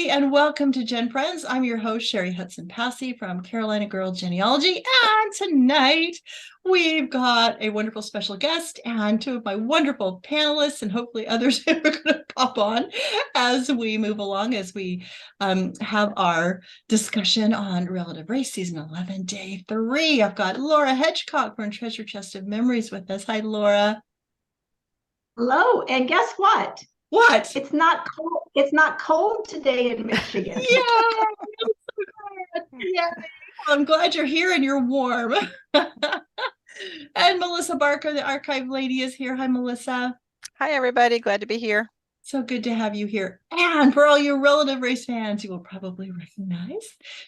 everybody, and welcome to GenFriends. I'm your host, Sherry Hudson Passey from Carolina Girl Genealogy. And tonight we've got a wonderful special guest and two of my wonderful panelists, and hopefully others who are going to pop on as we move along, as we have our discussion on Relative Race Season 11, Day 3. I've got Laura Hedgecock from Treasure Chest of Memories with us. Hi, Laura. Hello, and guess what? What? It's not cold. It's not cold today in Michigan. Yeah, yeah. Well, I'm glad you're here and you're warm. And Melissa Barker, the archive lady, is here. Hi, Melissa. Hi, everybody. Glad to be here. So good to have you here. And for all your Relative Race fans, you will probably recognize,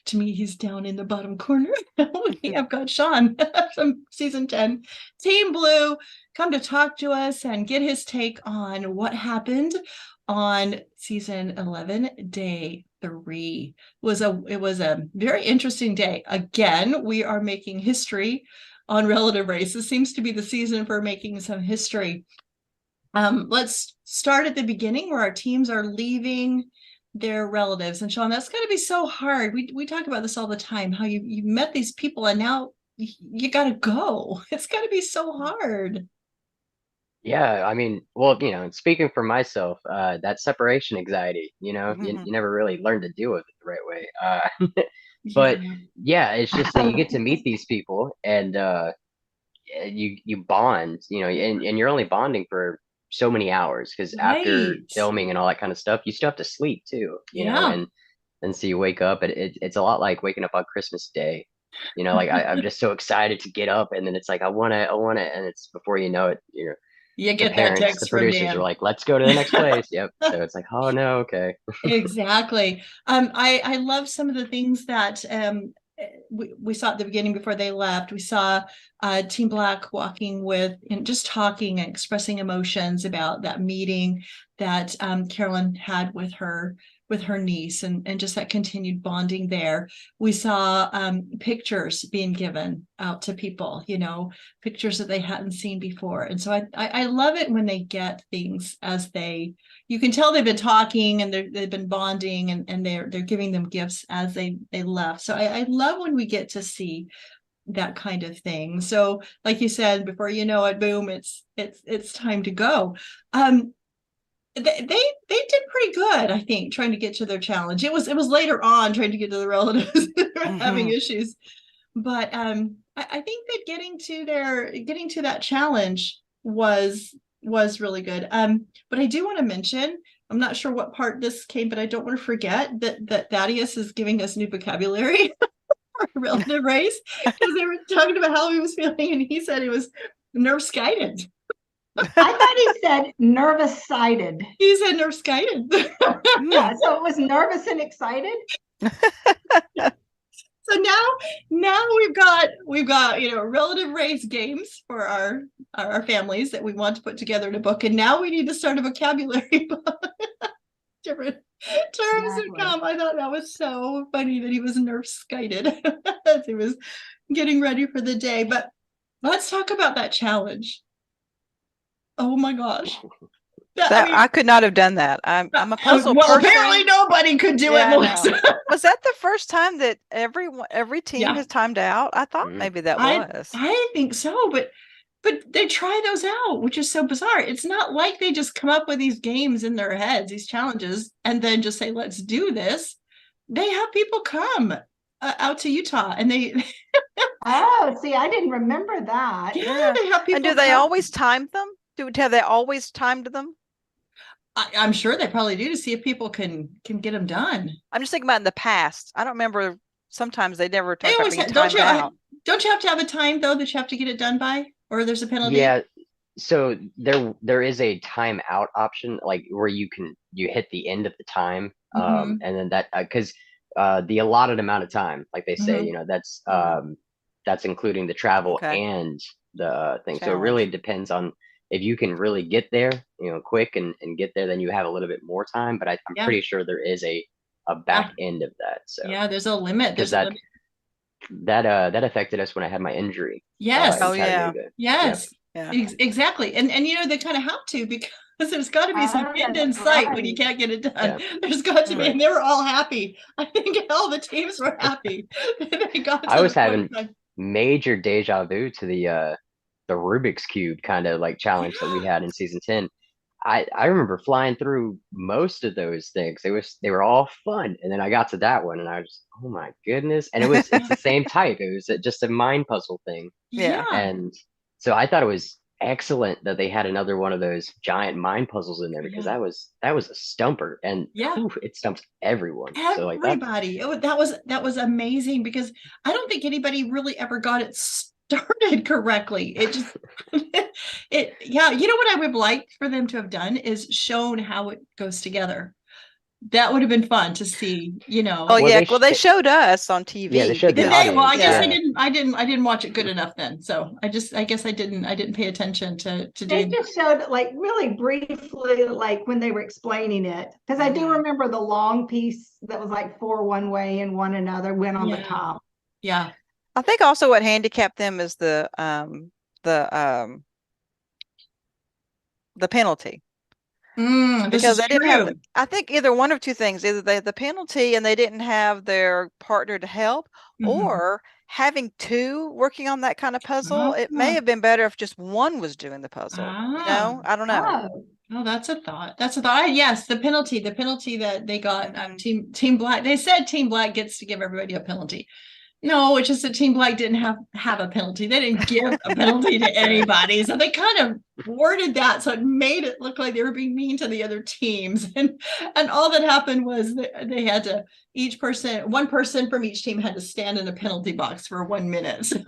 to me, he's down in the bottom corner. We have got Shawn from Season 10, Team Blue, come to talk to us and get his take on what happened on Season 11, Day 3. It was a very interesting day. Again, we are making history on Relative Race. This seems to be the season for making some history. Let's start at the beginning where our teams are leaving their relatives. And Shawn, that's got to be so hard. We talk about this all the time, how you met these people and now you got to go. It's got to be so hard. Yeah, I mean, well, speaking for myself, that separation anxiety, you never really learn to deal with it the right way. But yeah, it's just that you get to meet these people and you bond, and you're only bonding for so many hours because after filming and all that kind of stuff, you still have to sleep too, you know, and so you wake up and it's a lot like waking up on Christmas Day. Like I'm just so excited to get up, and then it's like I want to, and it's before you know it, you get the parents, that text the producers are like, let's go to the next place. Yep. So it's like, oh no, okay. Exactly. I love some of the things that we saw at the beginning before they left. We saw Team Black walking with and just talking and expressing emotions about that meeting that Carolyn had with her niece, and just that continued bonding there. We saw pictures being given out to people, pictures that they hadn't seen before. And so I love it when they get things as you can tell they've been talking and they've been bonding, and they're giving them gifts as they left. So I love when we get to see that kind of thing. So like you said, before you know it, boom, it's time to go. They did pretty good, I think, trying to get to their challenge. It was later on trying to get to the relatives that were having issues, but I think that getting to that challenge was really good. But I do want to mention, I'm not sure what part this came, but I don't want to forget that Thaddeus is giving us new vocabulary for Relative Race, because they were talking about how he was feeling, and he said he was nerve-skited. I thought he said nervous-sided. He said nerve-skited. Yeah, so it was nervous and excited. So now we've got Relative Race games for our families that we want to put together in a book, and now we need to start a vocabulary book. Different terms would come. I thought that was so funny that he was nerve-skited as he was getting ready for the day. But let's talk about that challenge. Oh my gosh. I could not have done that. I'm a puzzle person. Apparently nobody could do it, Melissa. Was that the first time that every team has timed out? I thought maybe that was. I think so, but they try those out, which is so bizarre. It's not like they just come up with these games in their heads, these challenges, and then just say, let's do this. They have people come out to Utah, and they oh, see, I didn't remember that. Yeah, they have people. And do they always time them? Have they always timed them? I'm sure they probably do, to see if people can get them done. I'm just thinking about in the past. I don't remember. Sometimes they never talk about being don't you have to have a time though that you have to get it done by, or there's a penalty? Yeah. So there is a time out option, like where you hit the end of the time, and then that because the allotted amount of time, like they say, that's including the travel and the thing. Challenge. So it really depends on. If you can really get there, quick and get there, then you have a little bit more time. But I'm pretty sure there is a back end of that. So yeah, there's a limit. There's that affected us when I had my injury. Yes. Oh yeah. Yes. Yeah. Exactly. And they kind of have to, Because there's got to be some end in sight when you can't get it done. There's got to be, and they were all happy. I think all the teams were happy. They got to I was having major deja vu to the Rubik's Cube kind of like challenge that we had in season 10. I remember flying through most of those things. They were all fun, and then I got to that one, and I was, oh my goodness! And it's the same type. It was just a mind puzzle thing. Yeah. And so I thought it was excellent that they had another one of those giant mind puzzles in there, because that was a stumper, and it stumps everyone. Everybody. That was amazing, because I don't think anybody really ever got it started correctly. It just you know what I would like for them to have done is shown how it goes together. That would have been fun to see, you know. Oh yeah, they showed us on TV. Yeah, they showed the audience. Well, I guess I didn't watch it good enough then. So I guess I didn't pay attention to do. They just showed like really briefly, like when they were explaining it, because I do remember the long piece that was like 4 one way and 1 another went on the top. Yeah. I think also what handicapped them is the penalty. Because they didn't have, I think either one of two things, either they had the penalty and they didn't have their partner to help, or having 2 working on that kind of puzzle. It may have been better if just one was doing the puzzle. You know, I don't know. Oh, that's a thought. Yes, the penalty that they got, Team Black. They said Team Black gets to give everybody a penalty. No, it's just that Team Black didn't have a penalty. They didn't give a penalty to anybody. So they kind of worded that so it made it look like they were being mean to the other teams. And all that happened was they had to, one person from each team had to stand in a penalty box for 1 minute. So.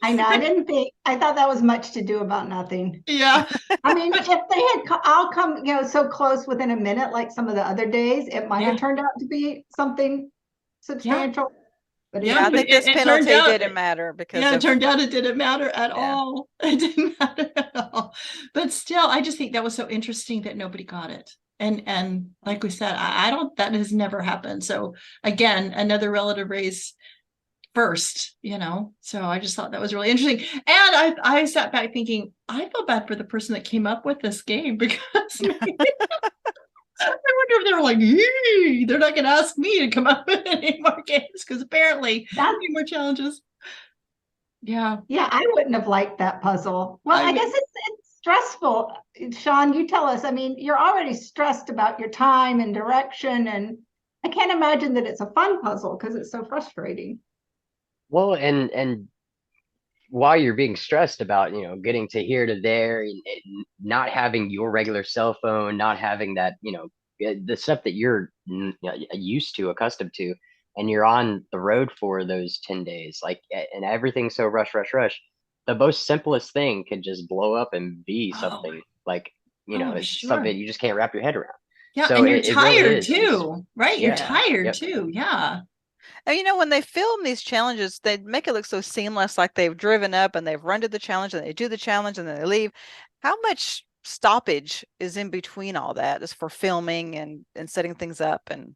I know. I thought that was much to do about nothing. Yeah. I mean, if they had all come, so close within a minute, like some of the other days, it might have turned out to be something substantial. Yeah. But I think this penalty didn't matter because it turned out it didn't matter at all. It didn't matter at all. But still, I just think that was so interesting that nobody got it. And like we said, that has never happened. So again, another relative race first, so I just thought that was really interesting. And I sat back thinking, I feel bad for the person that came up with this game, because I wonder if they were like, they're not going to ask me to come up with any more games, because apparently any more challenges. Yeah. Yeah, I wouldn't have liked that puzzle. Well, I guess it's stressful. Shawn, you tell us. I mean, you're already stressed about your time and direction, and I can't imagine that it's a fun puzzle because it's so frustrating. Well, and while you're being stressed about, getting to here to there, and not having your regular cell phone, not having that, the stuff that you're used to, accustomed to, and you're on the road for those 10 days, like, and everything's so rush. The most simplest thing can just blow up and be something like, it's something you just can't wrap your head around. Yeah, so and you're tired too, right? You're tired too. Yeah. And when they film these challenges, they make it look so seamless, like they've driven up and they've run to the challenge and they do the challenge and then they leave. How much stoppage is in between all that, is for filming and setting things up? And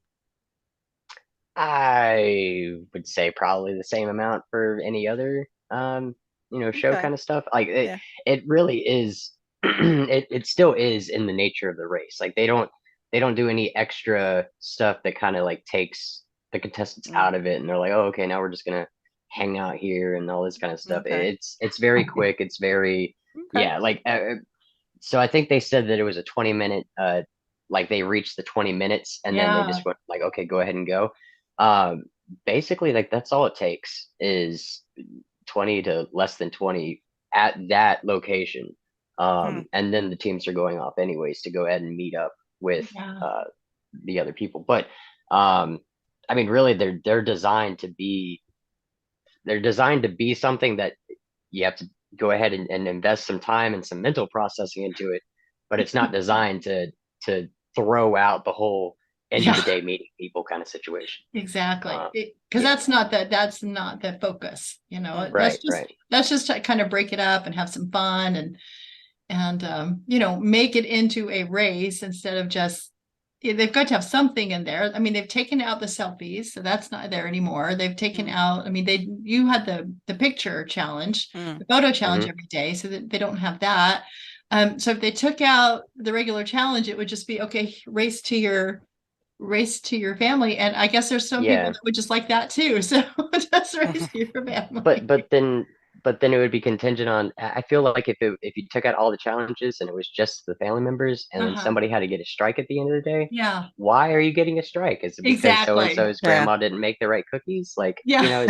I would say probably the same amount for any other show kind of stuff. Like it really is it still is in the nature of the race. Like they don't do any extra stuff that kind of like takes the contestants out of it, and they're like, oh, okay, now we're just gonna hang out here and all this kind of stuff. It's very quick. It's very so I think they said that it was a 20-minute like they reached the 20 minutes and then they just went like, okay, go ahead and go. Basically, like that's all it takes is 20 to less than 20 at that location, and then the teams are going off anyways to go ahead and meet up with the other people. But I mean, really, they're designed to be something that you have to go ahead and invest some time and some mental processing into it, but it's not designed to throw out the whole end of the day meeting people kind of situation. Exactly, because that's not the focus. Right. That's just to kind of break it up and have some fun and make it into a race instead of just. They've got to have something in there. I mean, they've taken out the selfies, so that's not there anymore. They've taken out, I mean, you had the picture challenge, the photo challenge every day, so that they don't have that. So if they took out the regular challenge, it would just be, okay, race to your family. And I guess there's some people that would just like that too. So just race to your family. But then it would be contingent on, I feel like if you took out all the challenges and it was just the family members and then somebody had to get a strike at the end of the day, why are you getting a strike? Is it because so-and-so's grandma didn't make the right cookies? Like, let's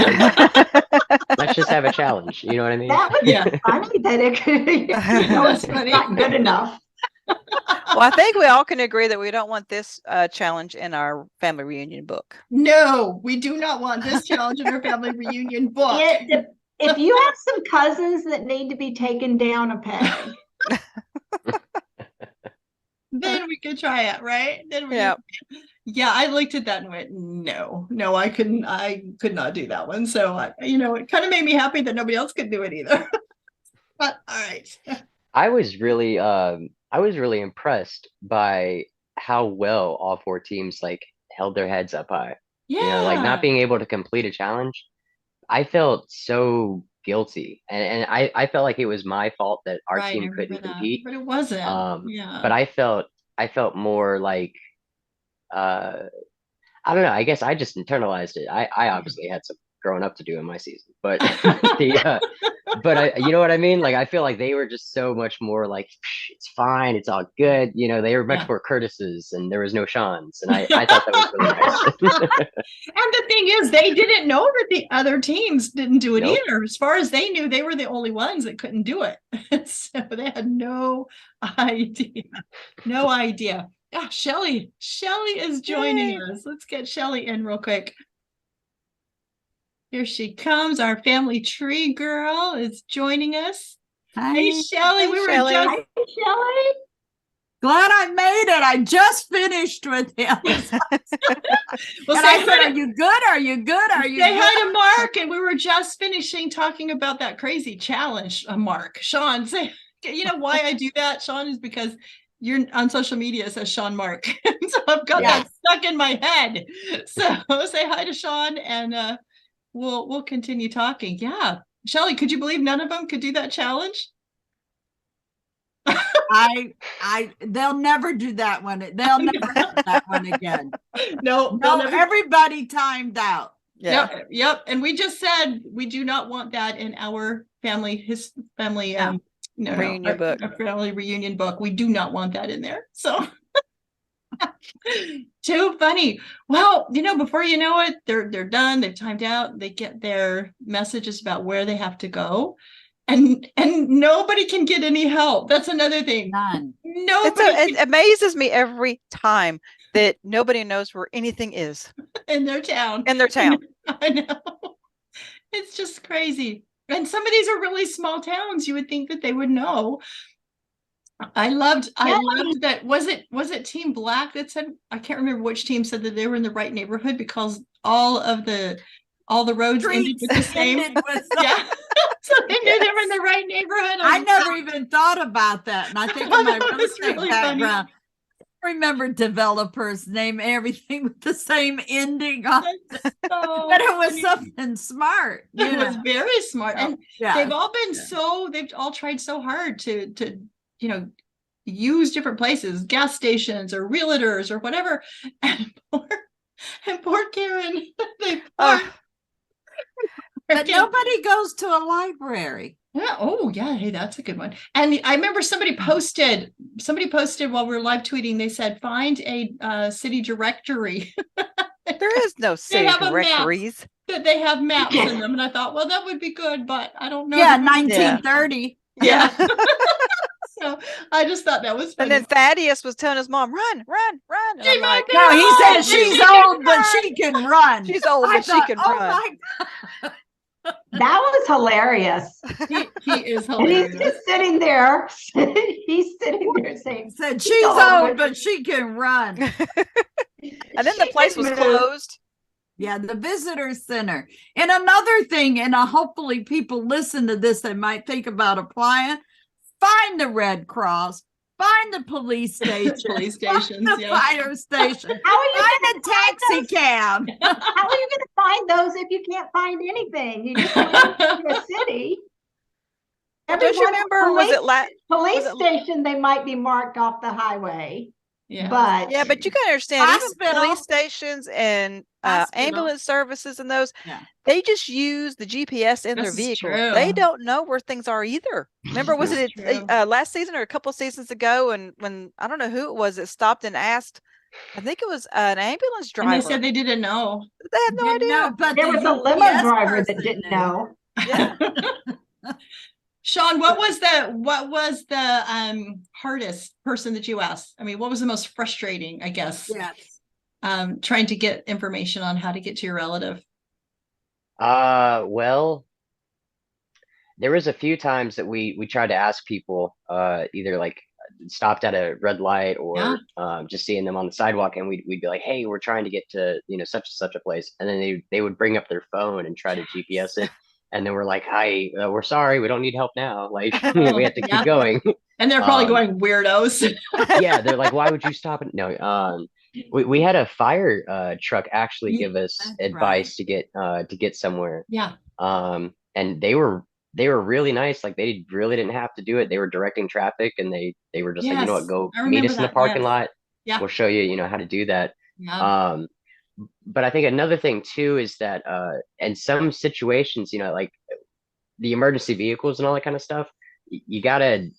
just have a challenge. You know what I mean? That would be funny that it could, it's not good enough. Well, I think we all can agree that we don't want this challenge in our family reunion book. No, we do not want this challenge in our family reunion book. If you have some cousins that need to be taken down a peg, then we could try it, right? Yeah, I looked at that and went, no, I could not do that one. So it kind of made me happy that nobody else could do it either. But all right. I was really impressed by how well all 4 teams like held their heads up high. Yeah. Like not being able to complete a challenge. I felt so guilty, and I felt like it was my fault that our team couldn't compete, but it wasn't. But I felt more like, I don't know. I guess I just internalized it. I obviously had some growing up to do in my season, but you know what I mean? Like I feel like they were just so much more like, it's fine, it's all good. They were much more Curtises, and there was no Shawns, and I thought that was really nice. And the thing is, they didn't know that the other teams didn't do it either. As far as they knew, they were the only ones that couldn't do it. So they had no idea. No idea. Yeah, Shelley is joining us. Let's get Shelley in real quick. Here she comes. Our family tree girl is joining us. Hi. Hey, Shelley. Hi, Shelley. Glad I made it. I just finished with him. Well, I said, are you good? Are you good? Are you Say good? hi to Mark. And we were just finishing talking about that crazy challenge, Mark. Shawn, say, why I do that, Shawn, is because you're on social media, it says Shawn Mark. So I've got that stuck in my head. So say hi to Shawn, and we'll continue talking. Yeah. Shelley, could you believe none of them could do that challenge? They'll never do that one. They'll never do that one again. No, everybody timed out. Yeah. Yep. And we just said we do not want that in our family reunion book. Our family reunion book. We do not want that in there. So too funny. Well, before you know it, they're done. They've timed out. They get their messages about where they have to go. And nobody can get any help. That's another thing. None. It amazes me every time that nobody knows where anything is in their town. I know. It's just crazy. And some of these are really small towns. You would think that they would know. I loved that. Was it Team Black that said, I can't remember which team said that they were in the right neighborhood because all the roads ended with the same. So they knew they were in the right neighborhood. I never even thought about that. And I think in my real estate background, I remember developers name everything with the same ending on it. But it was something smart. It was very smart. And they've all been they've all tried so hard to use different places, gas stations or realtors or whatever. And poor Karen. But nobody goes to a library. Yeah. Oh, yeah. Hey, that's a good one. And I remember somebody posted while we were live tweeting, they said, find a city directory. There is no city directories. That they have maps in them. And I thought, well, that would be good, but I don't know. Yeah, 1930. Yeah. So I just thought that was funny. And then Thaddeus was telling his mom, run. And I'm like, no, he said she's old, but she can run. She's old, but she can run. My God. That was hilarious. He is hilarious. And he's just sitting there. He's sitting there saying, said she's old, but she can run. And then the place was closed. Yeah, the visitor center. And another thing, and hopefully people listen to this, they might think about applying. Find the Red Cross, find the police station, find the fire station, find a taxi cab. How are you going to find those if you can't find anything? You just went to a city. Well, don't you remember, police station, they might be marked off the highway. Yeah. But you can understand, even Hospital. police stations and ambulance services and those, they just use the GPS in their vehicle. They don't know where things are either. Remember, was it last season or a couple of seasons ago, and when I don't know who it was that stopped and asked, I think it was an ambulance driver. And they said they didn't know. They had no idea. But there was a limo driver that didn't know. Yeah. Shawn, what was the hardest person that you asked? I mean, what was the most frustrating, I guess? Yes. Trying to get information on how to get to your relative. Well, there was a few times that we tried to ask people, either like stopped at a red light or just seeing them on the sidewalk, and we'd be like, hey, we're trying to get to, you know, such and such a place, and then they would bring up their phone and try to GPS it. And then we're like, hi, we're sorry, we don't need help now. Like, we have to keep going. And they're probably going, weirdos. Yeah, they're like, why would you stop it? No, we had a fire truck actually give us advice to get somewhere. Yeah. And they were really nice. Like, they really didn't have to do it. They were directing traffic, and they were just like, you know what, go meet us in the parking lot. Yeah. We'll show you, you know, how to do that. Yeah. But I think another thing too is that in some situations, you know, like the emergency vehicles and all that kind of stuff, you gotta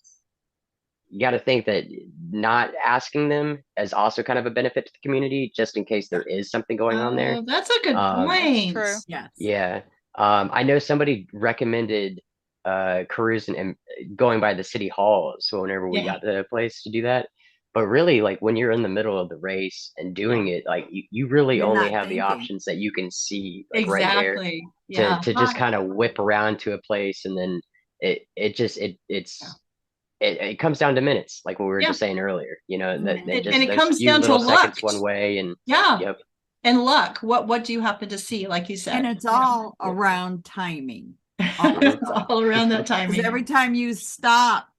think that not asking them is also kind of a benefit to the community, just in case there is something going on there. That's a good point. True. Yes. Yeah. I know somebody recommended cruising and going by the city hall. So whenever we got to a place to do that. But really, like, when you're in the middle of the race and doing it, like, you really only have the options that you can see, like, right there to just kind of whip around to a place. And then it comes down to minutes, like what we were just saying earlier, you know, that it comes down to luck one way. And and luck. What do you happen to see, like you said? And it's all around timing. It's all around that timing. Because every time you stop,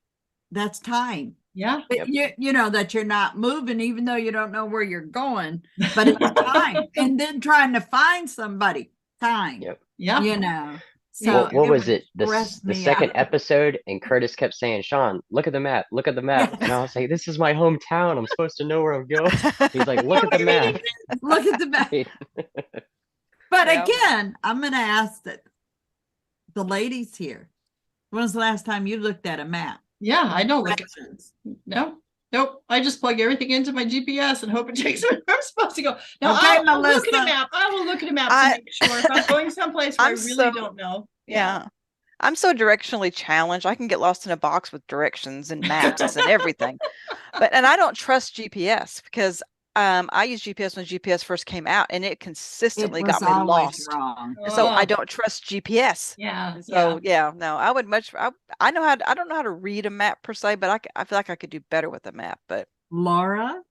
that's time. Yeah. But you know that you're not moving, even though you don't know where you're going, but it's time. And then trying to find somebody, time. Yeah. You know. So what was it? The second episode, and Curtis kept saying, Shawn, look at the map, look at the map. And I was like, this is my hometown. I'm supposed to know where I'm going. He's like, look at the map. Look at the map. But again, I'm gonna ask that the ladies here, when was the last time you looked at a map? Yeah, I don't look at it. Nope. I just plug everything into my GPS and hope it takes me where I'm supposed to go. Now, I'll look at a map. I will look at a map to make sure if I'm going someplace where I really don't know. Yeah. I'm so directionally challenged. I can get lost in a box with directions and maps and everything. And I don't trust GPS because I used GPS when GPS first came out, and it consistently got me lost. Wrong. So I don't trust GPS. Yeah. So no, I would I don't know how to read a map per se, but I feel like I could do better with a map. But Laura,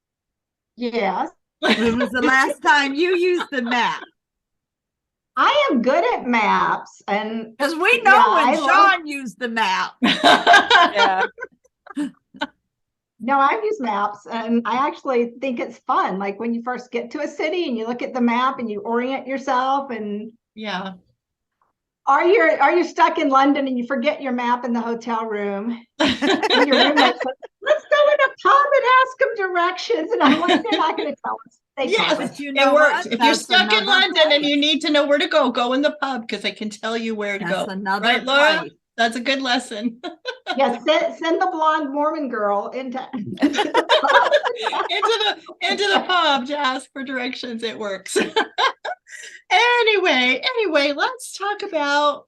yes, when was the last time you used the map? I am good at maps, and because we know when Shawn used the map. Yeah. No, I've used maps, and I actually think it's fun. Like when you first get to a city and you look at the map and you orient yourself, and Are you stuck in London and you forget your map in the hotel room? And your roommate says, let's go in a pub and ask them directions. And I'm like, they're not going to tell us. Yes, it works. If you're stuck in London and you need to know where to go in the pub because they can tell you where to go. Right, Laura? That's a good lesson. Yes, send the blonde Mormon girl into the pub to ask for directions. It works. Anyway, let's talk about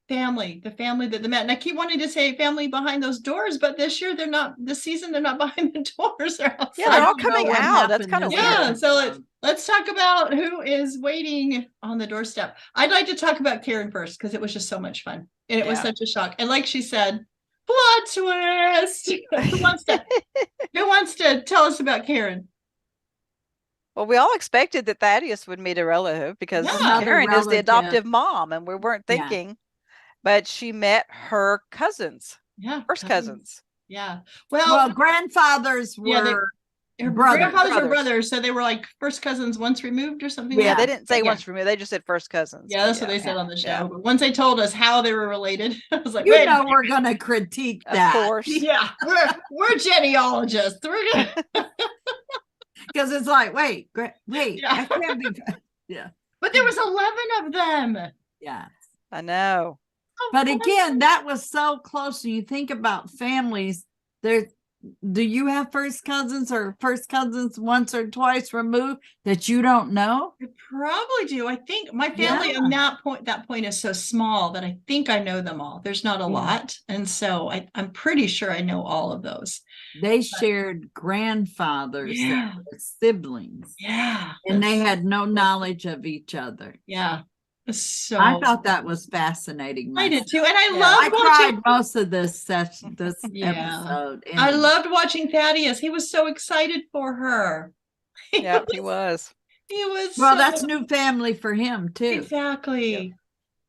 family, the family that they met. And I keep wanting to say family behind those doors, but this season they're not behind the doors. They're outside. Yeah, they're all coming out. That's kind of weird. Yeah, so let's talk about who is waiting on the doorstep. I'd like to talk about Karen first because it was just so much fun. And it was such a shock. And like she said, plot twist. Who wants to tell us about Karen? Well, we all expected that Thaddeus would meet a relative because Karen is the adoptive mom, and we weren't thinking, but she met her cousins. Yeah. First cousins. Yeah. Well, grandfathers were Their Brothers. grandfathers were brothers, so they were like first cousins once removed or something. Yeah, like they that. didn't say Yeah. once removed. They just said first cousins. Yeah, that's what they said on the show. Yeah. But once they told us how they were related, I was like, You wait, know we're gonna critique that. Of course. yeah, we're genealogists. We're gonna Because it's like, wait, Yeah. that can't be. Yeah. But there was 11 of them. Yeah. I know. But again, that was so close. When you think about families, there, do you have first cousins or first cousins once or twice removed that you don't know? I probably do. I think my family Yeah. on that point is so small that I think I know them all. There's not a lot. And so I'm pretty sure I know all of those. They shared grandfathers Yeah. that were siblings. Yeah. And they had no knowledge of each other. Yeah. So I thought that was fascinating. I did too. And I Yeah. loved I watching. cried most of this session, this Yeah. episode. I And loved watching Thaddeus. He was so excited for her. Yeah, he was. He was well, so- that's new family for him too. Exactly.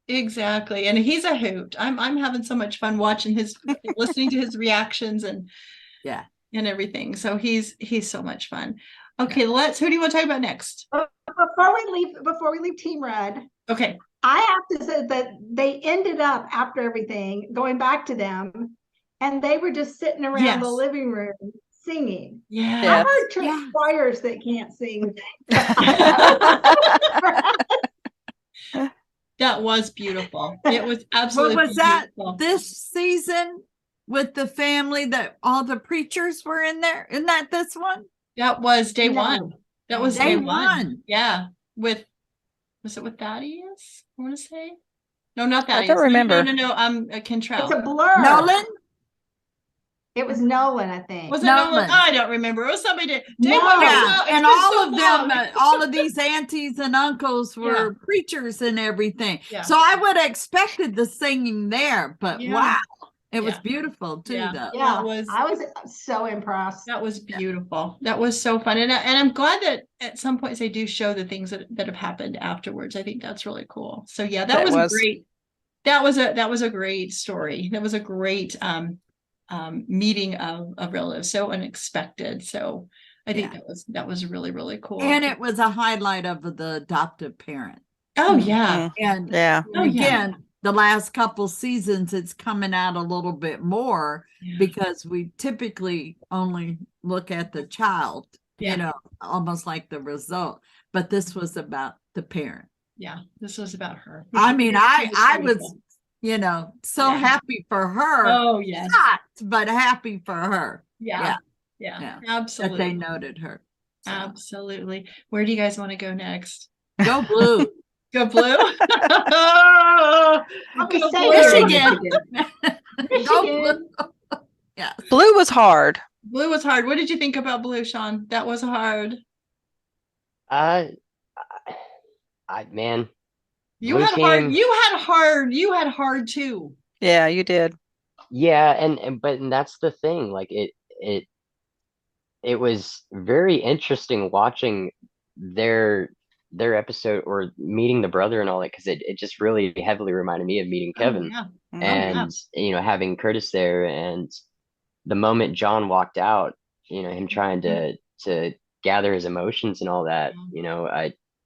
Exactly. And he's a hoot. I'm having so much fun watching listening to his reactions and everything. So he's so much fun. Okay, who do you want to talk about next? Before we leave Team Red, Okay. I have to say that they ended up after everything going back to them, and they were just sitting around the Yes. living room singing. Yeah. Yeah. I've heard church Yeah. choirs that can't sing. That was beautiful. It was absolutely What was that beautiful. this season with the family that all the preachers were in there? Isn't that this one? That was day No. one. That was Day day one. one. Yeah. Was it with Thaddeus? I want to say. No, not I Thaddeus. don't remember. No. Cantrell. It's a blur. Nolan? It was Nolan, I think. Was it Nolan. Nolan? I don't remember. It was somebody. Day No. one. Yeah, It's and been all so of them, long. all of these aunties and uncles were preachers and everything. Yeah. So I would have expected the singing there, but Yeah. wow, it was Yeah. beautiful too, Yeah. though. Yeah, was- I was so impressed. That was beautiful. That was so fun. And I'm glad that at some points they do show the things that have happened afterwards. I think that's really cool. So yeah, that was great. That was a great story. That was a great meeting of relatives. So unexpected. So I think that was really, really cool. And it was a highlight of the adoptive parent. Oh yeah. And Yeah. Oh, yeah. again, the last couple seasons, it's coming out a little bit more Yeah. because we typically only look at the child, you know, almost like the result. But this was about the parent. Yeah. This was about her. I mean, I was, beautiful. you know, so Yeah. happy for her. Oh yes. Shocked, but happy for her Yeah. Yeah. Absolutely. that they noted her. So, Absolutely. Where do you guys want to go next? go blue. Go blue. I'll be Go saying blue. Michigan. Go Michigan. blue. Yeah. Blue was hard. Blue was hard. What did you think about blue, Shawn? That was hard. Man, You Blue had hard. team- You had hard too. Yeah, you did. yeah, and that's the thing. Like it was very interesting watching their episode or meeting the brother and all that, because it just really heavily reminded me of meeting Kevin. Oh, yeah. And having Curtis there, and the moment John walked out, him trying to gather his emotions and all that,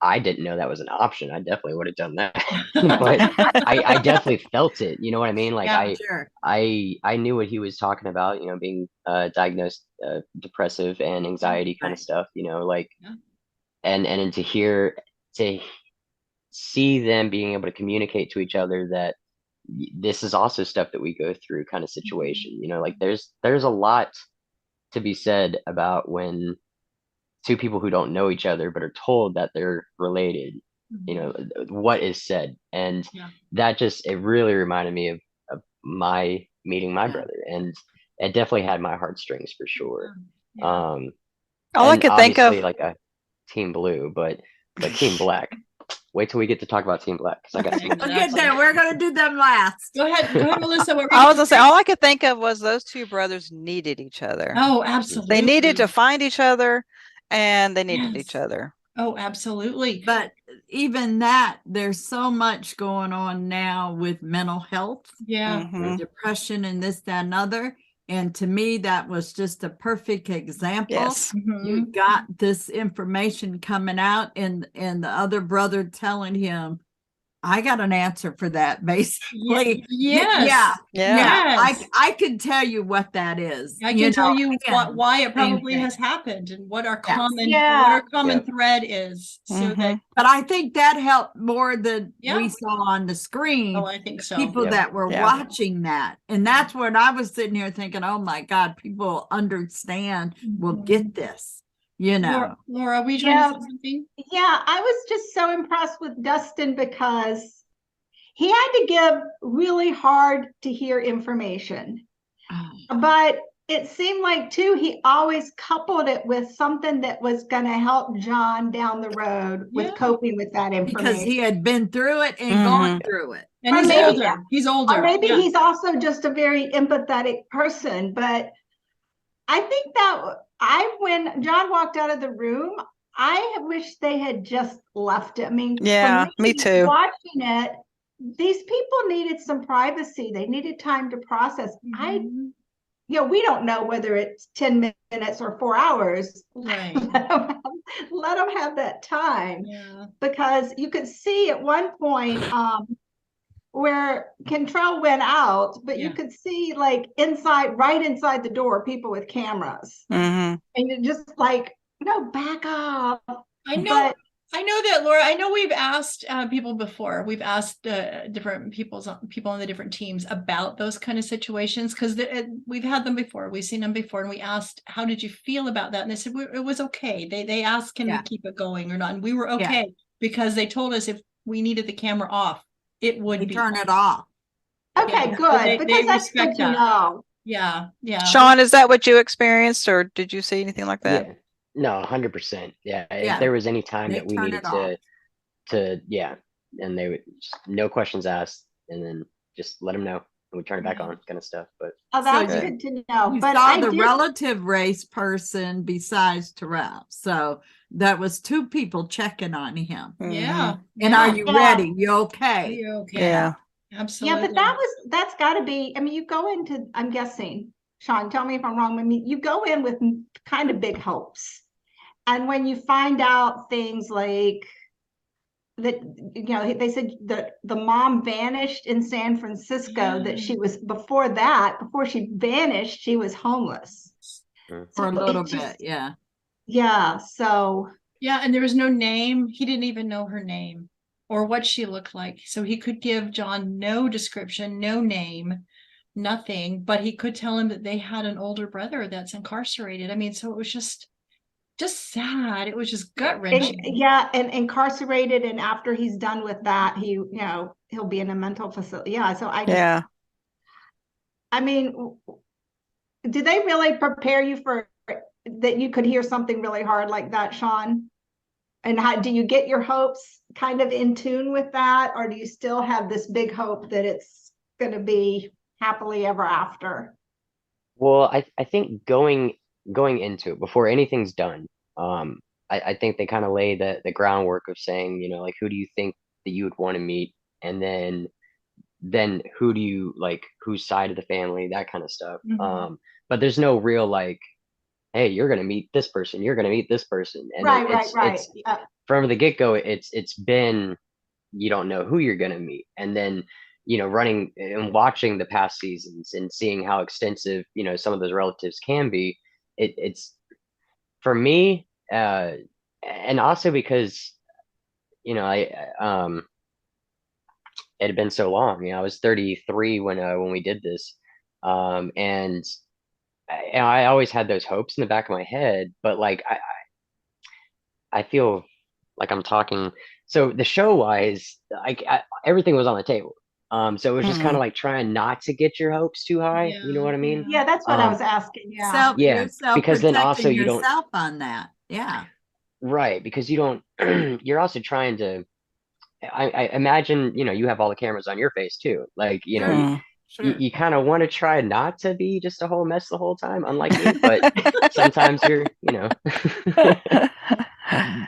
I didn't know that was an option. I definitely would have done that. But I definitely felt it, you know what I mean? Like Yeah, Sure. I knew what he was talking about, being diagnosed depressive and anxiety kind of Right. stuff, like Yeah. and then to see them being able to communicate to each other that this is also stuff that we go through kind of situation, like there's a lot to be said about when two people who don't know each other but are told that they're related, what is said. And Yeah. that it really reminded me of my meeting my brother, and it definitely had my heartstrings for sure. Yeah. All I and could think of, obviously, like a Team Blue, but Team Black. Wait till we get to talk about Team Black, because I got some. We'll get there. We're going to do them last. Go ahead, Melissa. What were I you was gonna say, all I could think of was those two brothers needed each other. Oh, absolutely. They needed to find each other, and they needed Yes. each other. Oh, absolutely. But even that, there's so much going on now with mental health, Yeah. Mhm. depression, and this, that, and other. And to me, that was just a perfect example. Yes. You got this information coming out, and the other brother telling him, I got an answer for that, basically. Yes. Yeah. I could tell you what that is. I can tell you why it probably has happened and what our common thread is. So that, but I think that helped more than we saw on the screen. Oh, I think so. People that were watching that. And that's what I was sitting here thinking, oh my God, people understand, will get this. You know, Laura, we trying to say something? Yeah, I was just so impressed with Dustin because he had to give really hard to hear information. But it seemed like, too, he always coupled it with something that was going to help John down the road with coping with that information. Because he had been through it and gone through it. And he's older. Or maybe he's also just a very empathetic person. But I think that when John walked out of the room, I wish they had just left it. I mean, me too. Watching it, these people needed some privacy. They needed time to process. We don't know whether it's 10 minutes or 4 hours. Right. Let them have that time. Because you could see at one point where Cantrell went out, but you could see like right inside the door, people with cameras. And you're just like, no, back up. I know that, Laura. I know we've asked people before. We've asked different people on the different teams about those kind of situations because we've had them before. We've seen them before, and we asked, "How did you feel about that?" And they said it was okay. They asked, "Can we keep it going or not?" And we were okay because they told us if we needed the camera off, it would be turn it off. Okay, good. Because that's good to know. Yeah. Shawn, is that what you experienced, or did you see anything like that? Yeah. No, 100%. Yeah. If there was any time that we needed to, and they would just, no questions asked, and then just let them know, and we turn it back on, kind of stuff. But that's good to know. But I saw the relative race person besides Terrell, so that was 2 people checking on him. Yeah. And are you ready? You okay? Are you okay? Yeah. Absolutely. Yeah, but that's got to be. I mean, you go into. I'm guessing, Shawn, tell me if I'm wrong. I mean, you go in with kind of big hopes. And when you find out things like that, they said that the mom vanished in San Francisco, that she was, before she vanished, she was homeless. For a little bit, Yeah, so. Yeah, and there was no name. He didn't even know her name or what she looked like. So he could give John no description, no name, nothing, but he could tell him that they had an older brother that's incarcerated. I mean, so it was just sad. It was just gut-wrenching. And incarcerated, and after he's done with that, he'll be in a mental facility. So I mean, did they really prepare you for that you could hear something really hard like that, Shawn? And how do you get your hopes kind of in tune with that, or do you still have this big hope that it's going to be happily ever after? Well, I think going into it before anything's done, I think they kind of lay the groundwork of saying, like, who do you think that you would want to meet, and then who do you like, whose side of the family, that kind of stuff. But there's no real like, hey, you're gonna meet this person, you're gonna meet this person, and right. From the get-go, it's been, you don't know who you're gonna meet, and then running and watching the past seasons and seeing how extensive some of those relatives can be. It's for me, and also because I it had been so long. I was 33 when we did this, and I always had those hopes in the back of my head, but like I feel like I'm talking. So the show wise, everything was on the table. So it was just kind of like trying not to get your hopes too high. You know what I mean? Yeah, that's what I was asking. Yeah. Because then also you don't on that. Yeah. Right, because you don't. You're also trying to. I imagine you have all the cameras on your face too. Like you kind of want to try not to be just a whole mess the whole time, unlike me. But sometimes you're.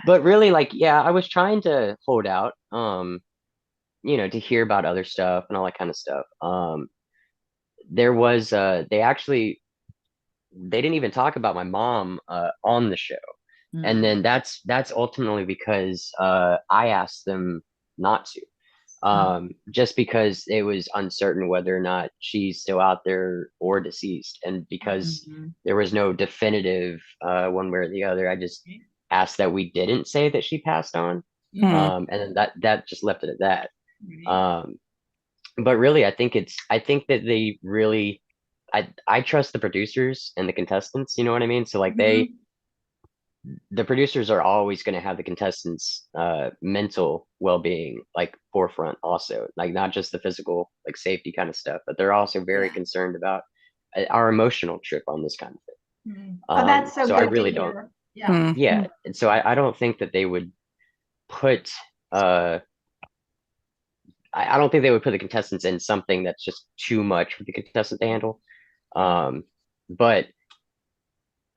But really, like, I was trying to hold out. To hear about other stuff and all that kind of stuff. There was they actually they didn't even talk about my mom on the show. And then that's ultimately because I asked them not to. Just because it was uncertain whether or not she's still out there or deceased. And because there was no definitive one way or the other, I just asked that we didn't say that she passed on. And then that just left it at that. But really, I think that they really, I trust the producers and the contestants, you know what I mean? So like the producers are always going to have the contestants mental well-being like forefront also, like not just the physical like safety kind of stuff, but they're also very concerned about our emotional trip on this kind of thing. Oh, that's so so good I really to don't hear. yeah and so I don't think that they would put I don't think they would put the contestants in something that's just too much for the contestant to handle. But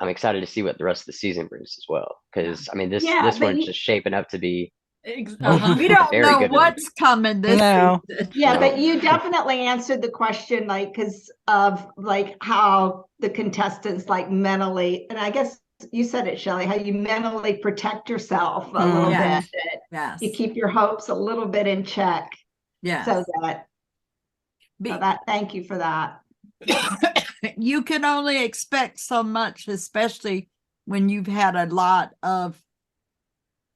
I'm excited to see what the rest of the season brings as well. Because I mean, this one's just shaping up to be. We don't know what's coming this season. Yeah, but you definitely answered the question, like, because of like how the contestants like mentally, and I guess you said it, Shelley, how you mentally protect yourself a little bit. Yes. You keep your hopes a little bit in check. Yeah. So that thank you for that. You can only expect so much, especially when you've had a lot of,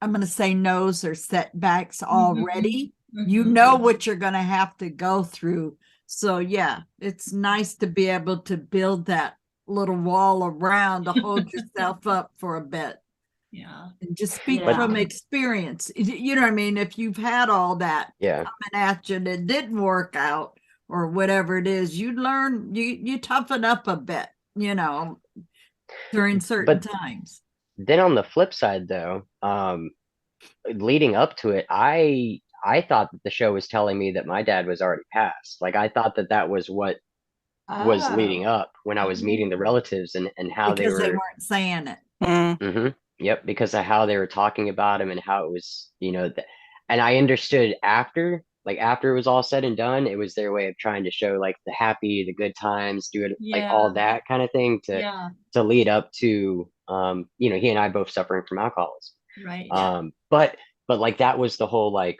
I'm going to say no's or setbacks already. You know what you're going to have to go through. So yeah, it's nice to be able to build that little wall around to hold yourself up for a bit. Yeah. And just speak from experience. You know what I mean? If you've had all that coming at you and it didn't work out, or whatever it is, you learn, you toughen up a bit, you know, during certain times. Then on the flip side though, leading up to it, I thought that the show was telling me that my dad was already passed. Like I thought that was what was leading up when I was meeting the relatives and how because they weren't saying it. Yep, because of how they were talking about him and how it was, you know, and I understood after it was all said and done, it was their way of trying to show like the happy, the good times, do it like all that kind of thing to lead up to, you know, he and I both suffering from alcoholism. Right. But like that was the whole, like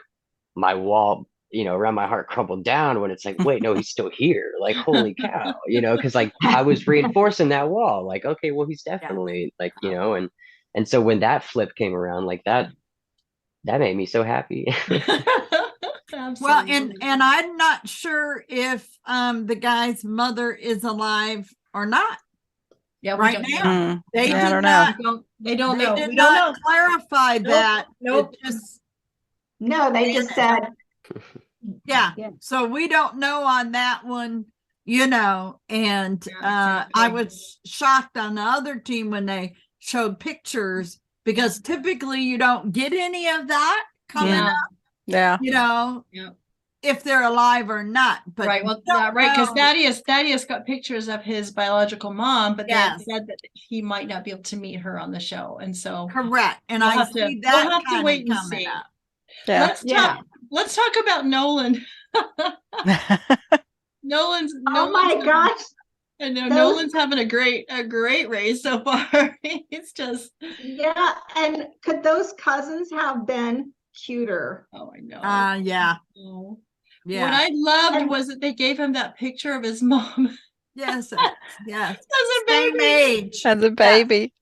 my wall, you know, around my heart crumbled down when it's like, wait, no, he's still here. Like, holy cow, you know, because like I was reinforcing that wall, like, okay, well, he's definitely like, you know, and so when that flip came around, like that made me so happy. Well, and I'm not sure if the guy's mother is alive or not. Yeah, right now. They don't know. They don't know. They did not clarify that. Nope. They just said. Yeah. So we don't know on that one, you know, and I was shocked on the other team when they showed pictures, because typically you don't get any of that coming up. Yeah. You know, if they're alive or not. But because Thaddeus got pictures of his biological mom, but they said that he might not be able to meet her on the show, and so correct. And we'll I see that we'll have to wait and see. up. Yeah. Let's talk about Nolan. Nolan's oh my gosh. I know Nolan's having a great race so far. It's just and could those cousins have been cuter? Oh, I know. Yeah. Yeah. What I loved was that they gave him that picture of his mom. Yes. Yes. As a baby. As a baby.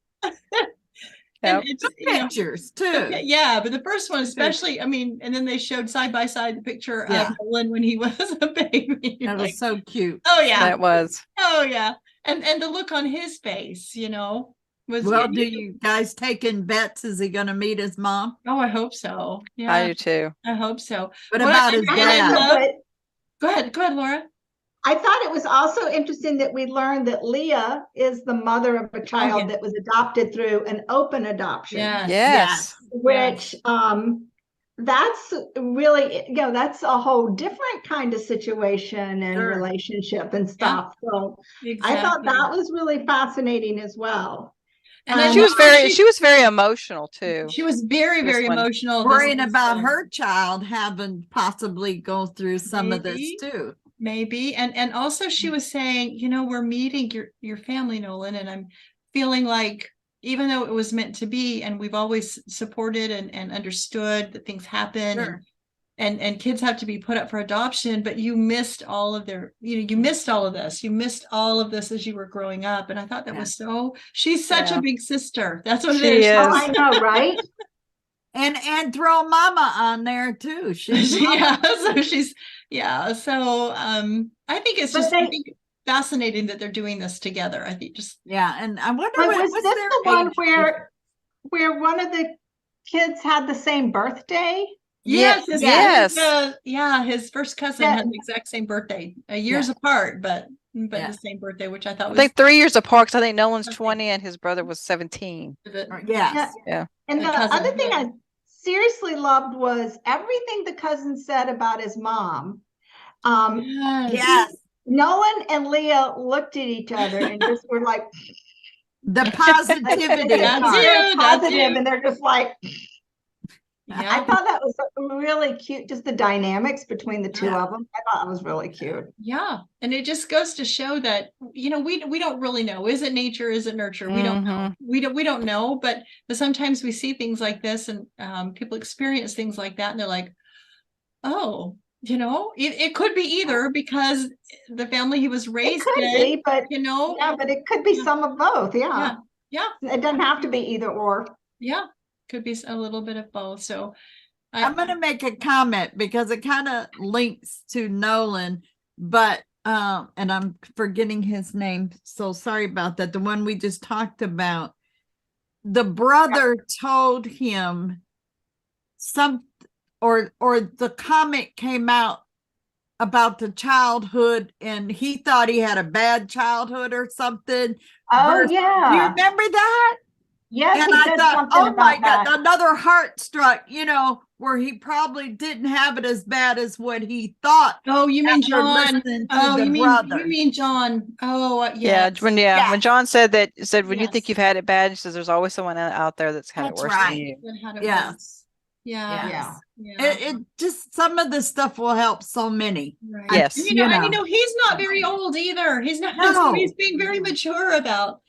And it's pictures too. Yeah, but the first one especially, I mean, and then they showed side by side the picture of Nolan when he was a baby. That was so cute. Oh yeah. That was. Oh yeah. And the look on his face, you know, was do you guys taking bets? Is he gonna meet his mom? Oh, I hope so. Yeah. I do too. I hope so. What about his dad? Go ahead, Laura. I thought it was also interesting that we learned that Leah is the mother of a child that was adopted through an open adoption. Yes. Which that's really, you know, that's a whole different kind of situation and relationship and stuff. So I thought that was really fascinating as well. And she was very emotional too. She was very, very emotional. Worrying about her child having possibly go through some of this too. Maybe. And also she was saying, we're meeting your family, Nolan, and I'm feeling like even though it was meant to be, and we've always supported and understood that things happen, Sure. and kids have to be put up for adoption, but you missed all of their, you missed all of this. You missed all of this as you were growing up. And I thought that was she's such a big sister. That's what it is. Oh, I know, right? And throw mama on there too. She's So I think it's just fascinating that they're doing this together. I think and I wonder was this the one where one of the kids had the same birthday? Yes. Yes. His first cousin had the exact same birthday, years apart, but the same birthday, which I thought was, I think 3 years apart, because I think Nolan's 20 and his brother was 17. Yes. Yeah. And the other thing I seriously loved was everything the cousin said about his mom. Yes. Nolan and Leah looked at each other and just were like, the positivity. Positive, and they're just like, I thought that was really cute. Just the dynamics between the two of them. I thought that was really cute. Yeah. And it just goes to show that, we don't really know. Is it nature? Is it nurture? We don't know. We don't know, but sometimes we see things like this, and people experience things like that, and they're like, oh, it could be either, because the family he was raised in, but but it could be some of both. Yeah. It doesn't have to be either or. Yeah. Could be a little bit of both. So I'm going to make a comment because it kind of links to Nolan, but and I'm forgetting his name, so sorry about that. The one we just talked about, the brother told him or the comment came out about the childhood, and he thought he had a bad childhood or something. Oh, yeah. Do you remember that? Yes, and I thought, oh my God, another heart struck, where he probably didn't have it as bad as what he thought. Oh, you mean John? Oh, you mean John? Oh, yeah. When John said when you think you've had it bad, he says there's always someone out there that's had it worse than you. Yes. Yeah. It just, some of the stuff will help so many. Right. Yes. And, he's not very old either. He's not. No. He's being very mature about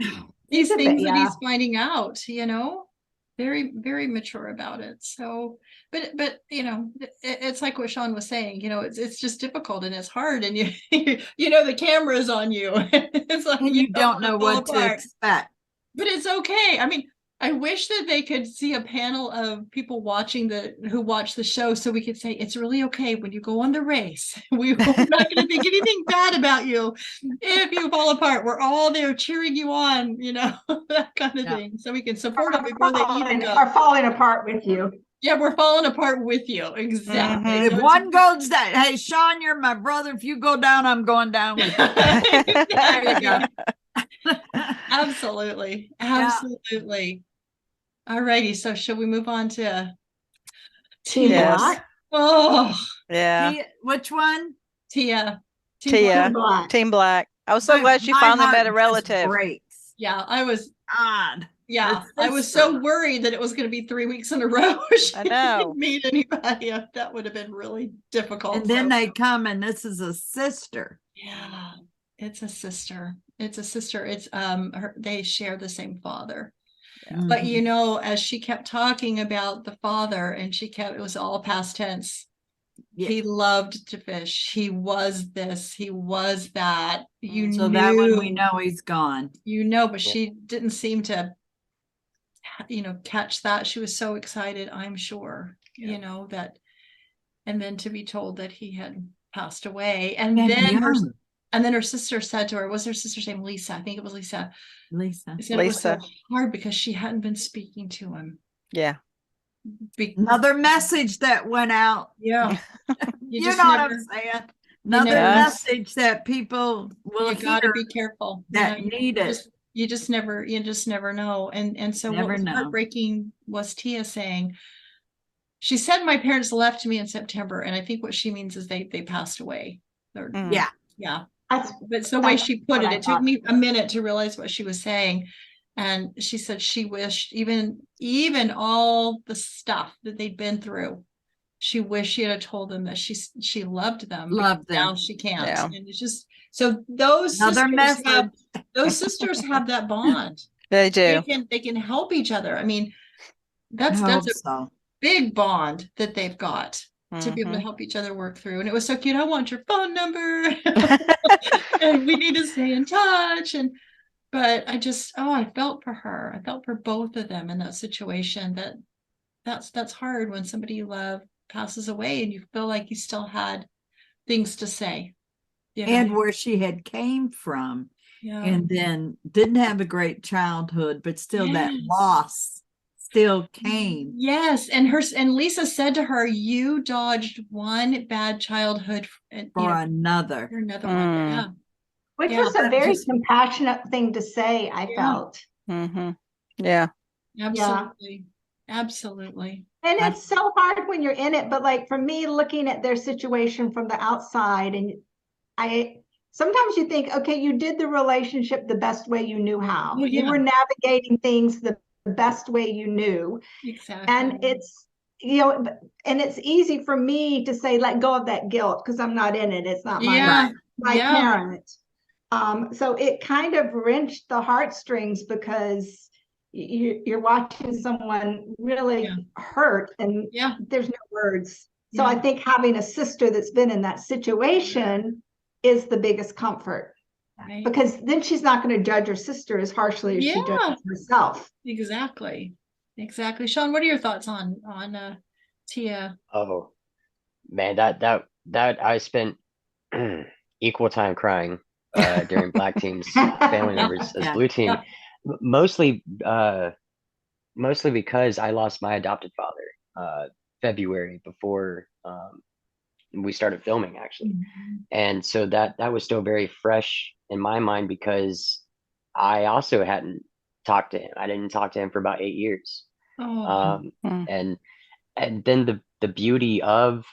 these things that he's finding out, very, very mature about it. So, but it's like what Shawn was saying, it's just difficult and it's hard, and the camera is on you. It's like, and you don't know what to expect, but it's okay. I mean, I wish that they could see a panel of people who watch the show, so we could say, it's really okay when you go on the race. We're not going to think anything bad about you if you fall apart. We're all there cheering you on, that kind of thing. So we can support them before they even go. Are falling apart with you. Yeah, we're falling apart with you. Exactly. If one goes down, hey, Shawn, you're my brother. If you go down, I'm going down with you. There you go. Absolutely. All righty. So shall we move on to Team Black? Oh, yeah. Which one? Tia. Team Black. I was so glad she finally met a relative. Yeah, I was odd. Yeah, I was so worried that it was going to be 3 weeks in a row. I know. Meet anybody? That would have been really difficult. And then they come, and this is a sister. Yeah, it's a sister. It's they share the same father. Yeah. But as she kept talking about the father, and it was all past tense. Yeah. He loved to fish. He was this, he was that. So that one we know he's gone. But she didn't seem to catch that. She was so excited, I'm sure, that, and then to be told that he had passed away. And then her sister said to her, was her sister's name Lisa? I think it was Lisa. It was so hard because she hadn't been speaking to him. Yeah. Another message that went out. Yeah. You know what I'm saying? Another message that people will hear. You gotta be careful. That need it. You just never know. And so what was heartbreaking was Tia saying, she said, my parents left me in September, and I think what she means is they passed away. Yeah. But the way she put it, it took me a minute to realize what she was saying. And she said she wished even all the stuff that they'd been through, she wished she had told them that she loved them. Loved them. Now she can't. Yeah. And it's just so those Another sisters have that bond. They do. They can help each other. I mean, I that's hope a so. big bond that they've got to be able to help each other work through. And it was so cute. I want your phone number. And we need to stay in touch. But I felt for her. I felt for both of them in that situation. That's hard when somebody you love passes away and you feel like you still had things to say. And where she had came from. Yeah. And then didn't have a great childhood, but still that loss still came. Yes. And Lisa said to her, you dodged one bad childhood For another. one. Yeah. Which was a very compassionate thing to say, I felt. Yeah. Absolutely. Absolutely. And it's so hard when you're in it, but like for me, looking at their situation from the outside, and sometimes you think, okay, you did the relationship the best way you knew how. Oh, yeah. You were navigating things the best way you knew. Exactly. And it's, and it's easy for me to say, let go of that guilt because I'm not in it. It's not my parent. So it kind of wrenched the heartstrings because you're watching someone really hurt and there's no words. So I think having a sister that's been in that situation is the biggest comfort. Right. Because then she's not going to judge her sister as harshly as she judges herself. Exactly. Shawn, what are your thoughts on Tia? Oh man, that I spent equal time crying during Black team's family members as Blue team, mostly because I lost my adopted father February before we started filming actually. And so that was still very fresh in my mind because I also hadn't talked to him. I didn't talk to him for about 8 years. And then the beauty of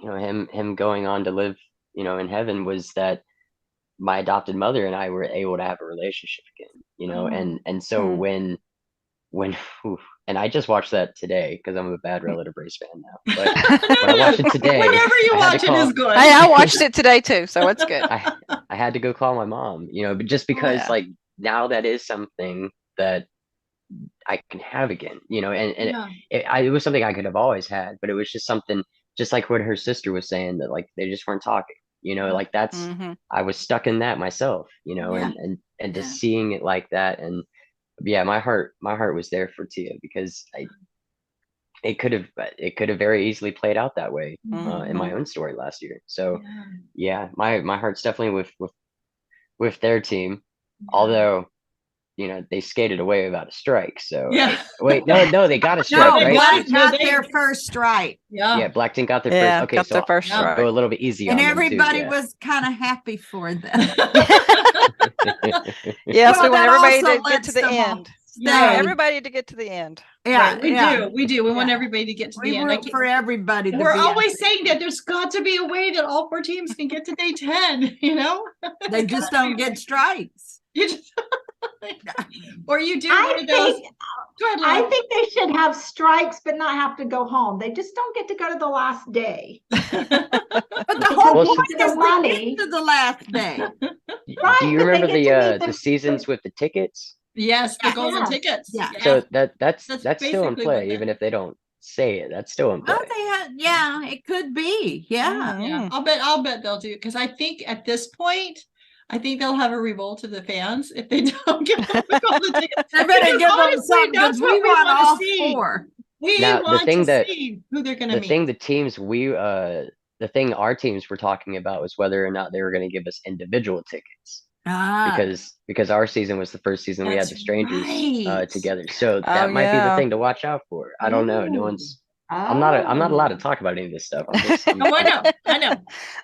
him going on to live in heaven was that my adopted mother and I were able to have a relationship again, and so when and I just watched that today because I'm a bad Relative Race fan now. But when I watched it today, whenever you watch it is good. Hey, I watched it today too, so it's good. I had to go call my mom, but just because like now that is something that I can have again, it was something I could have always had, but it was just something, just like what her sister was saying, that like they just weren't talking, like that's I was stuck in that myself, and just seeing it like that, and my heart was there for Tia because it could have very easily played out that way in my own story last year. So my heart's definitely with their team, although they skated away without a strike. So wait, no, they got a strike, right? Black got their first strike. Black team got their first. Okay, got so their first strike. Go a little bit easy and on everybody them too, was kind of happy for them. So we want everybody to get to the end. Everybody to get to the end. We do. We want everybody to get to the end. We for everybody. We're always saying that there's got to be a way that all 4 teams can get to day 10. They just don't get strikes. Or you do one of those. I think they should have strikes, but not have to go home. They just don't get to go to the last day. But the whole point is money to the last day. Right, do you remember the seasons with the tickets? Yes, the golden tickets. Yeah. So that's still in play, even if they don't say it. That's still in play. Oh, it could be. Yeah. I'll bet they'll do, because I think at this point, I think they'll have a revolt of the fans if they don't give them the golden tickets. They better give them something because we want all 4. We want to see who they're going to meet. The thing our teams were talking about was whether or not they were going to give us individual tickets. Because our season was the first season we had the strangers together. So that might be the thing to watch out for. I don't know. No one's. I'm not allowed to talk about any of this stuff. I know.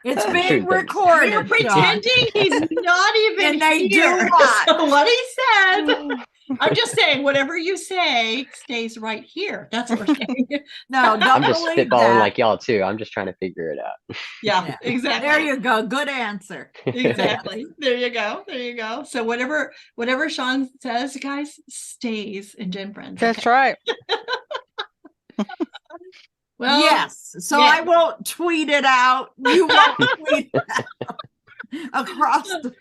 It's being recorded. You're pretending he's not even and they here. Do what? So what he says. I'm just saying, whatever you say stays right here. That's what we're saying. No, don't I'm just spitballing like y'all too. I'm just trying to figure it out. Yeah, exactly. There you go. Good answer. Exactly. There you go. So whatever Shawn says, guys, stays in GenFriends. That's right. Well, yes. So I won't tweet it out. You won't tweet it out across the.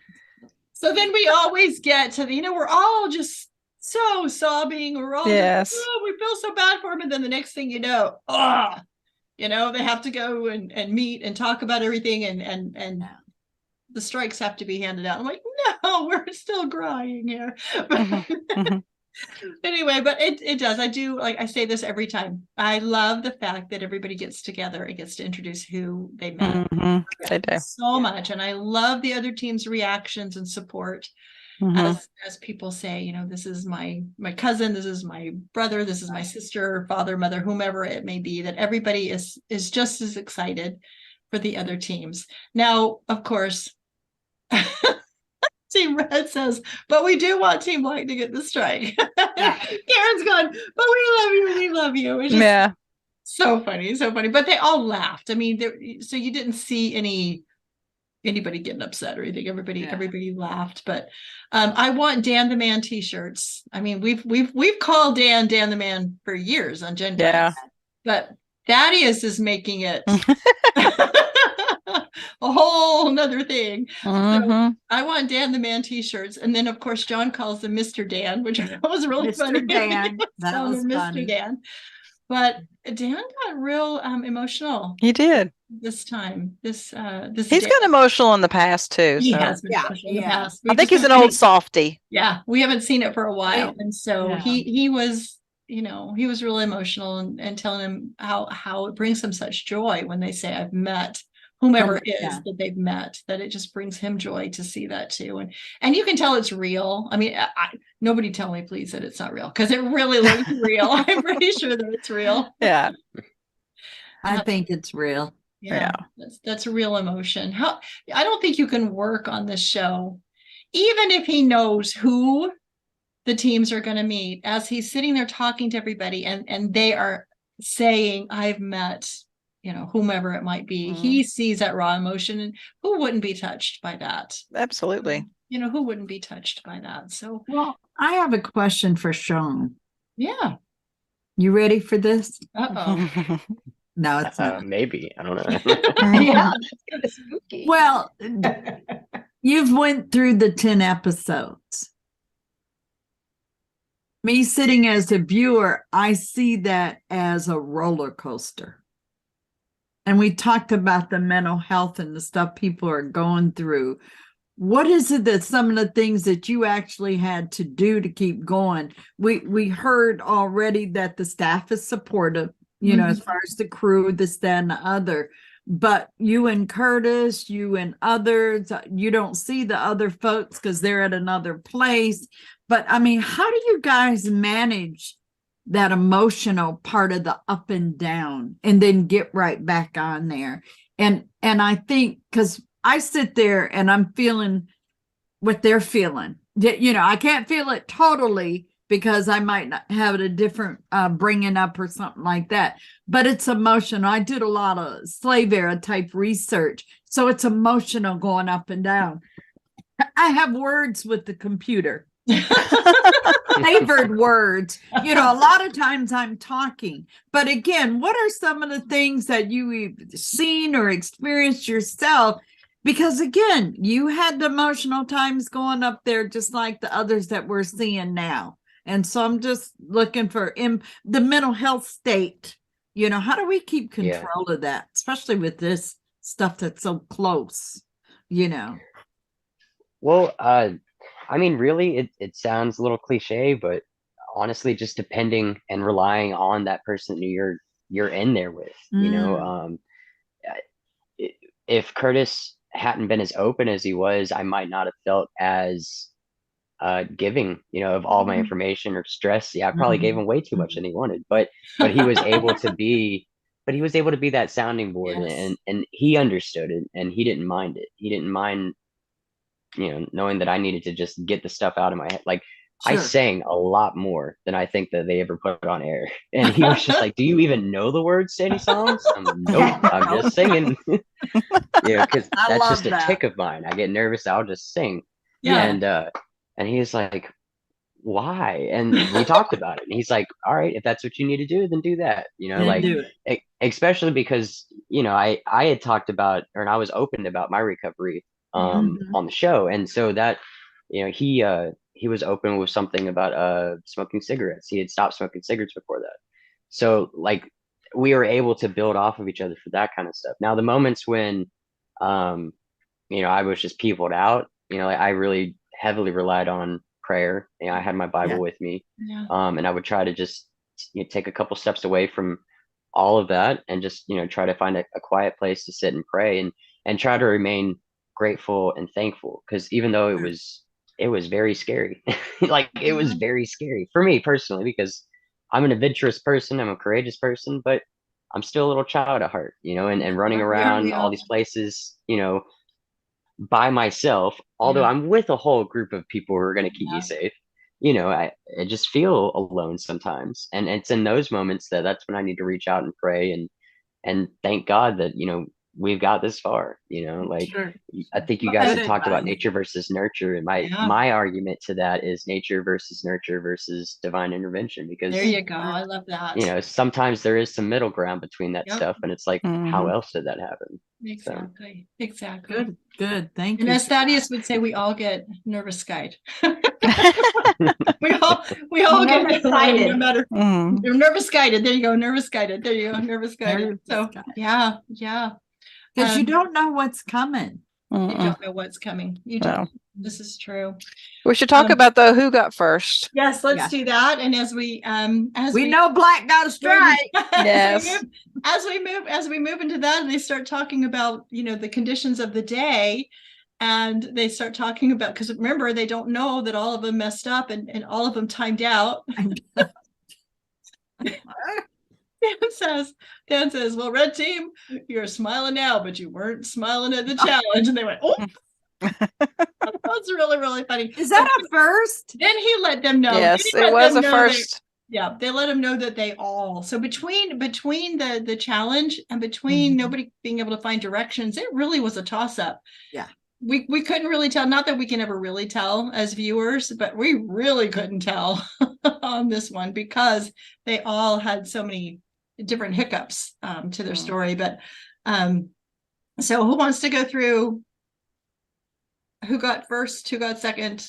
So then we always get to the, we're all just so sobbing. We're all just, we feel so bad for him. And then the next thing you know, they have to go and meet and talk about everything. And the strikes have to be handed out. I'm like, no, we're still crying here. Anyway, but it does. I do, like I say this every time. I love the fact that everybody gets together and gets to introduce who they met. They do so much. And I love the other team's reactions and support as people say, this is my cousin, this is my brother, this is my sister, father, mother, whomever it may be, that everybody is just as excited for the other teams. Now, of course, Team Red says, but we do want Team Black to get the strike. Karen's gone, but we love you. It's just so funny. But they all laughed. I mean, so you didn't see anybody getting upset or anything. Everybody laughed. But I want Dan the Man t-shirts. I mean, we've called Dan the Man for years on GenFriends, but Thaddeus is making it a whole nother thing. So I want Dan the Man t-shirts, and then of course John calls him Mr. Dan, which was really funny. Dan, that was funny. Mr. Dan. But Dan got real emotional. He did this time. He's got emotional in the past too. He has been emotional in the past. I think he's an old softie. Yeah, we haven't seen it for a while, and so he was. He was really emotional and telling him how it brings him such joy when they say, I've met whomever it is that they've met, that it just brings him joy to see that too. And you can tell it's real. I mean, nobody tell me please that it's not real, because it really looks real. I'm pretty sure that it's real. Yeah. I think it's real. Yeah. That's a real emotion. I don't think you can work on this show, even if he knows who the teams are going to meet, as he's sitting there talking to everybody and they are saying, I've met, whomever it might be. He sees that raw emotion, and who wouldn't be touched by that? Absolutely. Who wouldn't be touched by that? So, well, I have a question for Shawn. Yeah. You ready for this? Uh-oh. No, it's not. Maybe. I don't know. Yeah. It's spooky. Well, you've went through the 10 episodes. Me sitting as a viewer, I see that as a roller coaster. And we talked about the mental health and the stuff people are going through. What is it that some of the things that you actually had to do to keep going? We heard already that the staff is supportive, as far as the crew, this, that, and the other. But you and Curtis, you and others, you don't see the other folks because they're at another place. But I mean, how do you guys manage that emotional part of the up and down and then get right back on there? And I think, because I sit there and I'm feeling what they're feeling. I can't feel it totally because I might not have a different bringing up or something like that. But it's emotional. I did a lot of slave era type research. So it's emotional going up and down. I have words with the computer. Favored words. A lot of times I'm talking. But again, what are some of the things that you've seen or experienced yourself? Because again, you had the emotional times going up there just like the others that we're seeing now. And so I'm just looking for the mental health state. How do we keep control of that, especially with this stuff that's so close, Well, I mean, really, it sounds a little cliche, but honestly, just depending and relying on that person you're in there with, if Curtis hadn't been as open as he was, I might not have felt as giving, of all my information or stress. I probably gave him way too much than he wanted, but he was able to be, that sounding board, and he understood it, and he didn't mind it. He didn't mind, knowing that I needed to just get the stuff out of my head. Like, I sang a lot more than I think that they ever put on air. And he was just like, do you even know the words to any songs? I'm like, nope, I'm just singing. Because that's just a tick of mine. I get nervous, I'll just sing. Yeah. And he was like, why? And we talked about it. And he's like, all right, if that's what you need to do, then do that. Then Like, do it. especially because, I had talked about, or and I was open about my recovery Mhm. on the show. And so that, he was open with something about smoking cigarettes. He had stopped smoking cigarettes before that. So like we were able to build off of each other for that kind of stuff. Now the moments when I was just peopled out, like I really heavily relied on prayer. I had my Bible Yeah. with me. Yeah. And I would try to just take a couple steps away from all of that and just, try to find a quiet place to sit and pray and try to remain grateful and thankful. Because even though it was very scary, like it was very scary for me personally, because I'm an adventurous person, I'm a courageous person, but I'm still a little child at heart, and running around all these places, by myself, although I'm with a whole group of people who are going to keep me safe. I just feel alone sometimes, and it's in those moments that's when I need to reach out and pray and thank God that we've got this far. Like Sure. I think you guys Good had talked about advice. nature versus nurture, and Yeah. my argument to that is nature versus nurture versus divine intervention, because There you go. I love that. sometimes there is some middle ground between that stuff, and it's like, how Mhm. else did that happen? Exactly. Exactly. Good. Good. Thank And you. as Thaddeus would say, we all get nervous guide. we all get Nervous guided. no matter Mm. nervous guided. There you go. Nervous guided. There you go. Nervous guided. Nervous So guided. yeah. Because you don't know what's coming. You Mm-mm. don't know what's coming. You don't. No. This is true. We should talk about though who got first. Yes, let's Yeah. do that. And as We know Black got a strike. Yes. as we move into that, and they start talking about the conditions of the day, and they start talking about, because remember, they don't know that all of them messed up and all of them timed out. Dan says, well, red team, you're smiling now, but you weren't smiling at the challenge. And they went, oh. That's really, really funny. Is that a first? Then he let them know. Yes, it was a first. They let him know that they all. So between the challenge and between nobody being able to find directions, it really was a toss up. Yeah. We couldn't really tell. Not that we can ever really tell as viewers, but we really couldn't tell on this one, because they all had so many different hiccups to their story. But so who wants to go through who got first, who got second?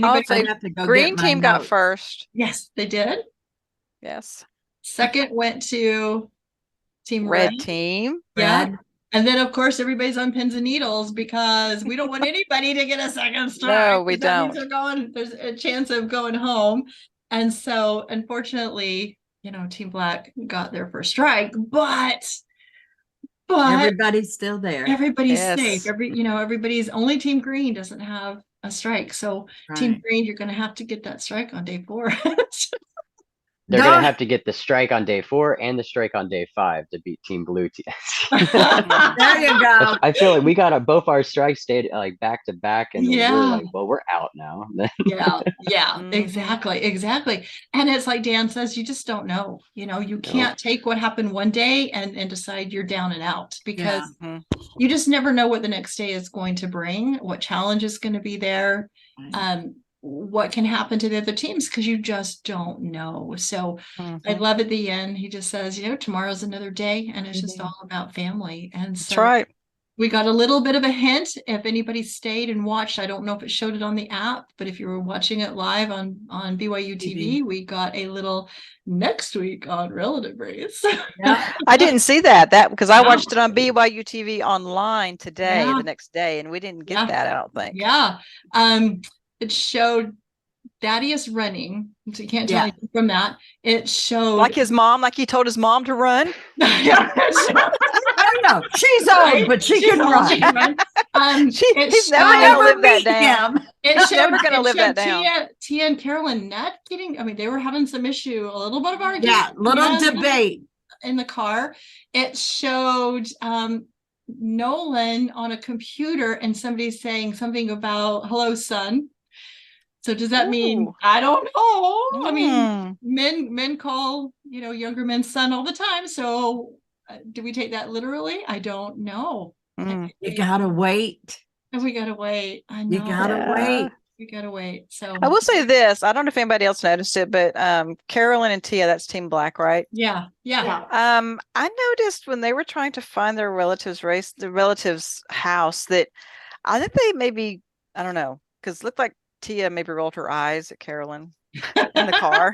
I'll say green team got first. Yes, they did. Yes. Second went to team red team. Yeah. Red. And then, of course, everybody's on pins and needles, because we don't want anybody to get a second strike. No, we don't. There's a chance of going home. And so, unfortunately, Team Black got their first strike, but everybody's still there. Everybody's safe. Everybody's only Team Green doesn't have a strike. So Team Green, you're going to have to get that strike on day 4. They're going to have to get the strike on day 4 and the strike on day 5 to beat Team Blue. There you go. I feel like we got both our strikes stayed like back to back, and we're like, well, we're out now. Exactly. And it's like Dan says, you just don't know. You can't take what happened one day and decide you're down and out, because you just never know what the next day is going to bring, what challenge is going to be there. What can happen to the other teams, because you just don't know. So I love at the end, he just says, tomorrow's another day, and it's just all about family. And so that's right. We got a little bit of a hint. If anybody stayed and watched, I don't know if it showed it on the app, but if you were watching it live on BYU TV, we got a little next week on relative race. I didn't see that because I watched it on BYU TV online today, the next day, and we didn't get that, I don't think. It showed Thaddeus running, so you can't tell anything from that. It showed like his mom, like he told his mom to run. I don't know. She's old, but she can run. He's never going to live that down. It's never going to live that down. Tia and Carolyn not getting. I mean, they were having some issue, a little bit of argument. Yeah, little debate in the car. It showed Nolan on a computer, and somebody saying something about "Hello, son." So does that mean, I don't know. I mean, men call, younger men son all the time. So do we take that literally? I don't know. You gotta wait. We gotta wait. I know. You gotta wait. We gotta wait. So I will say this. I don't know if anybody else noticed it, but Carolyn and Tia, that's Team Black, right? yeah. I noticed when they were trying to find their the relative's house, that I think they maybe, I don't know, because it looked like Tia maybe rolled her eyes at Carolyn in the car.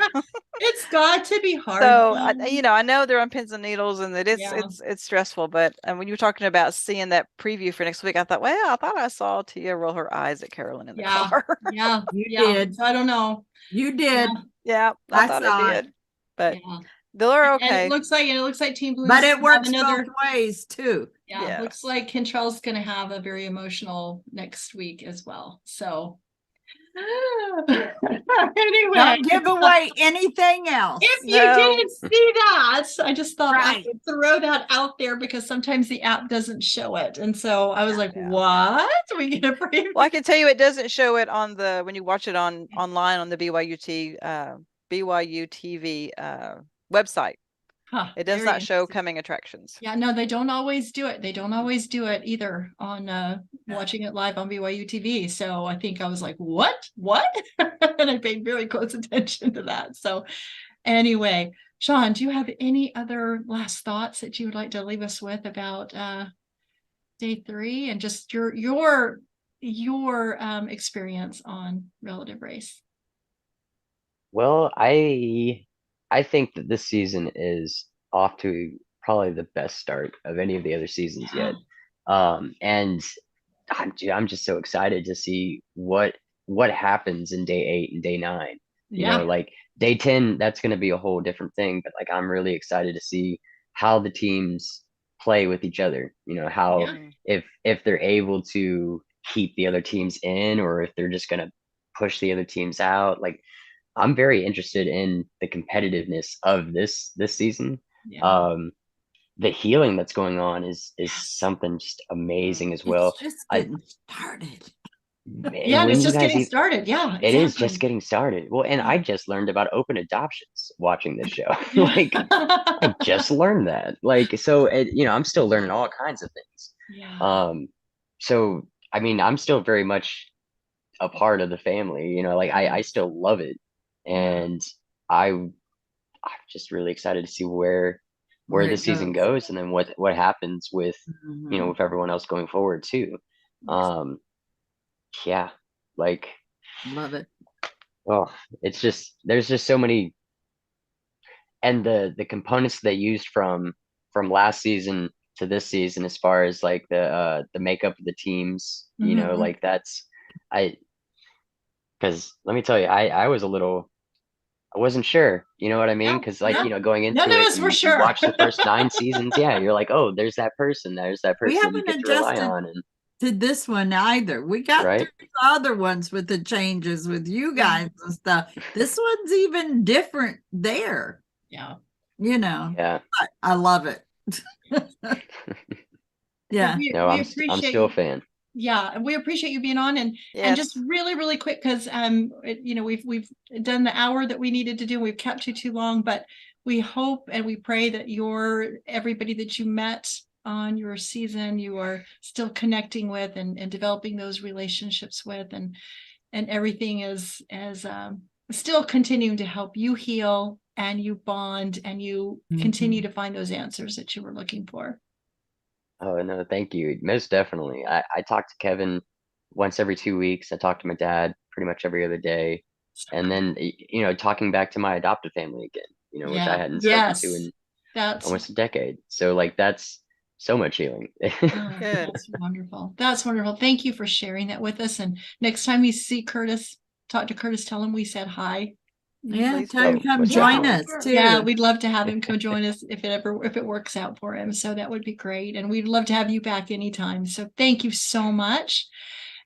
It's got to be hard. So I know they're on pins and needles, and that Yeah. it's stressful. But when you were talking about seeing that preview for next week, I thought, well, I thought I saw Tia roll her eyes at Carolyn in the car. Yeah, You yeah. did. So I don't know. You did. Yeah, I thought saw I did. But Yeah. they're And okay. it looks like Team Blue. But it works both ways too. Yeah, looks like Kentrell's going to have a very emotional next week as well. So anyway, Don't give away anything else. if you didn't see that, I just thought I Right. could throw that out there because sometimes the app doesn't show it. And so I was like, Yeah. what? We get a preview. Well, I can tell you it doesn't show it on when you watch it online on the BYU TV website. Huh, It does very not show interesting. coming attractions. Yeah, no, they don't always do it. They don't always do it either on watching it live on BYU TV. So I think I was like, what? And I paid very close attention to that. So anyway, Shawn, do you have any other last thoughts that you would like to leave us with about day 3 and just your experience on relative race? Well, I think that this season is off to probably the best start of any of the other seasons yet. And I'm just so excited to see what happens in day 8 and day 9. You know, like day 10, that's going to be a whole different thing. But like, I'm really excited to see how the teams play with each other. You know, how if they're able to keep the other teams in, or if they're just going to push the other teams out. Like, I'm very interested in the competitiveness of this season. The healing that's going on is something just amazing as well. It's just getting started. Yeah, and it's just getting started. Yeah, it is just getting started. Well, and I just learned about open adoptions watching this show. Like, I just learned that. Like, so I'm still learning all kinds of things. So I mean, I'm still very much a part of the family. Like I still love it. And I'm just really excited to see where the season goes, and then what happens with with everyone else going forward too. Yeah, like, love it. Oh, it's just, there's just so many, and the components they used from last season to this season, as far as like the makeup of the teams, like because let me tell you, I was I wasn't sure, you know what I mean? Because going into none of it, us were sure. You watch the first 9 seasons, you're like, oh, there's that person you haven't get to rely on, and to this one either. We got through the other ones with the changes with you guys and stuff. This one's even different there. Yeah. Yeah. I love it. Yeah. No, I'm still a fan. Yeah, and we appreciate you being on, and just really, really quick, because we've done the hour that we needed to do. We've kept you too long, but we hope and we pray that everybody that you met on your season, you are still connecting with and developing those relationships with, and everything is still continuing to help you heal, and you bond, and you continue to find those answers that you were looking for. Oh, no, thank you. Most definitely. I talk to Kevin once every 2 weeks. I talk to my dad pretty much every other day. And then, talking back to my adoptive family again, which I hadn't spoken to in almost a decade. So like, that's so much healing. That's wonderful. That's wonderful. Thank you for sharing that with us. And next time you see Curtis, talk to Curtis, tell him we said hi. Yeah, tell him come join us too. Yeah, we'd love to have him come join us if it works out for him. So that would be great. And we'd love to have you back anytime. So thank you so much.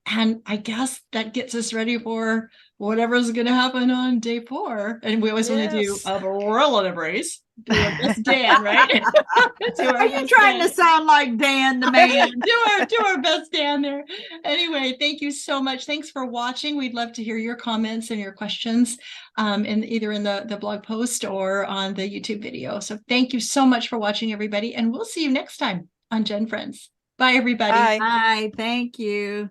And I guess that gets us ready for whatever's going to happen on day 4. And we always want to do a relative race. Do our best Dan, right? Are you trying to sound like Dan the man? do our best Dan there. Anyway, thank you so much. Thanks for watching. We'd love to hear your comments and your questions either in the blog post or on the YouTube video. So thank you so much for watching, everybody. And we'll see you next time on GenFriends. Bye, everybody. Bye. Thank you.